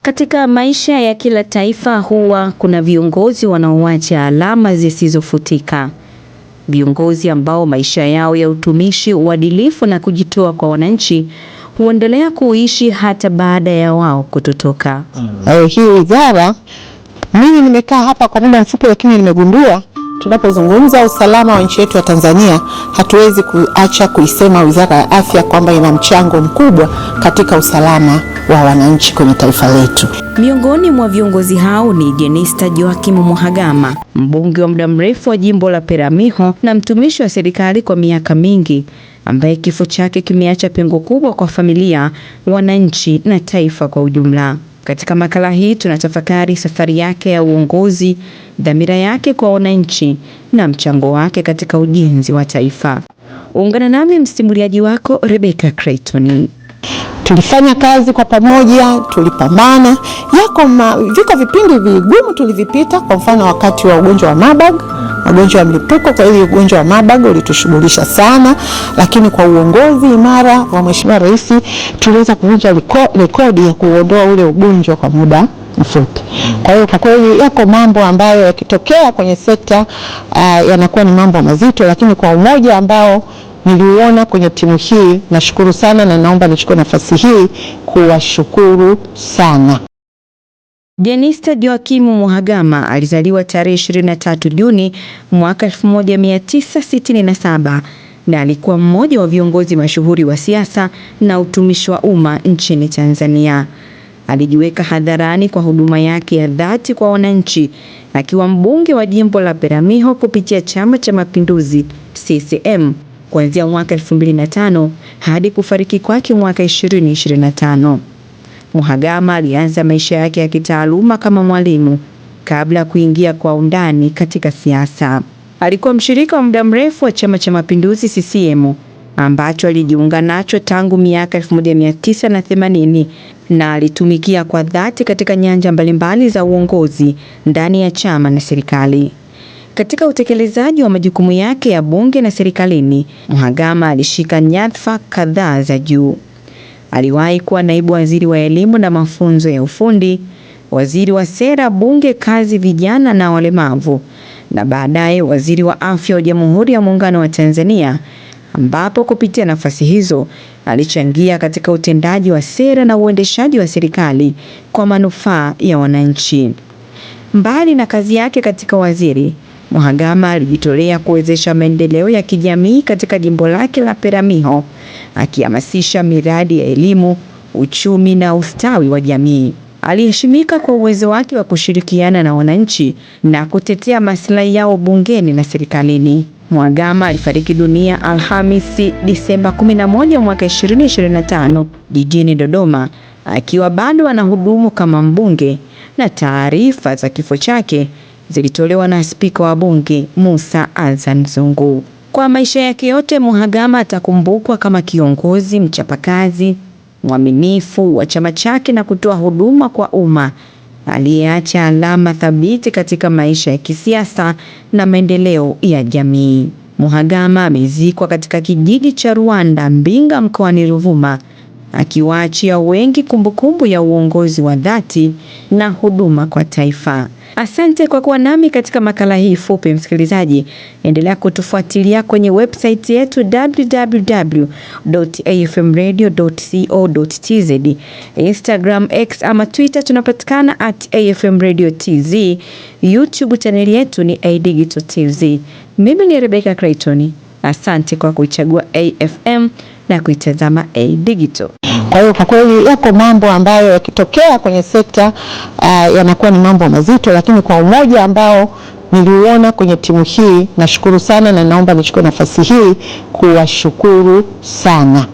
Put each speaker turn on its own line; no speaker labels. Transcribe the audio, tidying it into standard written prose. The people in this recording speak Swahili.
Katika maisha ya kila taifa huwa kuna viongozi wanaoacha alama zisizofutika. Viongozi ambao maisha yao ya utumishi, uadilifu na kujitoa kwa wananchi huendelea kuishi hata baada ya wao kutotoka.
Hii wizara, mimi nimekaa hapa kwa muda mfupi, lakini nimegundua tunapozungumza usalama wa nchi yetu ya Tanzania, hatuwezi kuacha kuisema Wizara ya Afya kwamba ina mchango mkubwa katika usalama wa wananchi kwenye taifa letu.
Miongoni mwa viongozi hao ni Jenista Joakim Mhagama, mbunge wa muda mrefu wa jimbo la Peramiho na mtumishi wa serikali kwa miaka mingi, ambaye kifo chake kimeacha pengo kubwa kwa familia, wananchi na taifa kwa ujumla. Katika makala hii tunatafakari safari yake ya uongozi, dhamira yake kwa wananchi na mchango wake katika ujenzi wa taifa. Ungana nami msimuliaji wako Rebecca Creighton.
Tulifanya kazi kwa pamoja, tulipambana. Viko vipindi vigumu tulivipita, kwa mfano wakati wa ugonjwa wa Marburg, magonjwa ya mlipuko. Kwa hiyo ugonjwa wa Marburg ulitushughulisha sana, lakini kwa uongozi imara wa Mheshimiwa Rais tuliweza kuvunja rekodi ya kuondoa ule ugonjwa kwa muda mfupi. Kwa hiyo kwa kweli yako mambo ambayo yakitokea kwenye sekta yanakuwa ni mambo mazito, lakini kwa umoja ambao niliuona kwenye timu hii, nashukuru sana na naomba nichukue nafasi hii kuwashukuru sana.
Jenista Joakim Mhagama alizaliwa tarehe 23 Juni mwaka 1967 na alikuwa mmoja wa viongozi mashuhuri wa siasa na utumishi wa umma nchini Tanzania. Alijiweka hadharani kwa huduma yake ya dhati kwa wananchi, akiwa mbunge wa jimbo la Peramiho kupitia Chama cha Mapinduzi CCM kuanzia mwaka 2005 hadi kufariki kwake mwaka 2025. Mhagama alianza maisha yake ya kitaaluma kama mwalimu kabla ya kuingia kwa undani katika siasa. Alikuwa mshirika wa muda mrefu wa Chama cha Mapinduzi CCM ambacho alijiunga nacho tangu miaka 1980 na alitumikia kwa dhati katika nyanja mbalimbali za uongozi ndani ya chama na serikali. Katika utekelezaji wa majukumu yake ya bunge na serikalini, Mhagama alishika nyadhifa kadhaa za juu. Aliwahi kuwa naibu waziri wa elimu na mafunzo ya ufundi, waziri wa sera, bunge, kazi, vijana na walemavu, na baadaye waziri wa afya wa Jamhuri ya Muungano wa Tanzania, ambapo kupitia nafasi hizo alichangia katika utendaji wa sera na uendeshaji wa serikali kwa manufaa ya wananchi. Mbali na kazi yake katika waziri, Mhagama alijitolea kuwezesha maendeleo ya kijamii katika jimbo lake la Peramiho, akihamasisha miradi ya elimu, uchumi na ustawi wa jamii. Aliheshimika kwa uwezo wake wa kushirikiana na wananchi na kutetea maslahi yao bungeni na serikalini. Mhagama alifariki dunia Alhamisi Disemba 11 mwaka 2025 jijini Dodoma, akiwa bado anahudumu kama mbunge, na taarifa za kifo chake zilitolewa na Spika wa Bunge Musa Azan Zungu. Kwa maisha yake yote, Mhagama atakumbukwa kama kiongozi mchapakazi, mwaminifu wa chama chake na kutoa huduma kwa umma, aliyeacha alama thabiti katika maisha ya kisiasa na maendeleo ya jamii. Mhagama amezikwa katika kijiji cha Rwanda Mbinga mkoani Ruvuma, akiwaachia wengi kumbukumbu ya uongozi wa dhati na huduma kwa taifa. Asante kwa kuwa nami katika makala hii fupi, msikilizaji. Endelea kutufuatilia kwenye website yetu www.afmradio.co.tz, Instagram, X ama Twitter tunapatikana @afmradiotz, YouTube channel yetu ni iDigital TZ. Mimi ni Rebecca Creighton. Asante kwa kuichagua AFM na kuitazama iDigital.
Kwa hiyo kwa kweli yako mambo ambayo yakitokea kwenye sekta yanakuwa ni mambo mazito, lakini kwa umoja ambao niliuona kwenye timu hii, nashukuru sana na naomba nichukue nafasi hii kuwashukuru sana.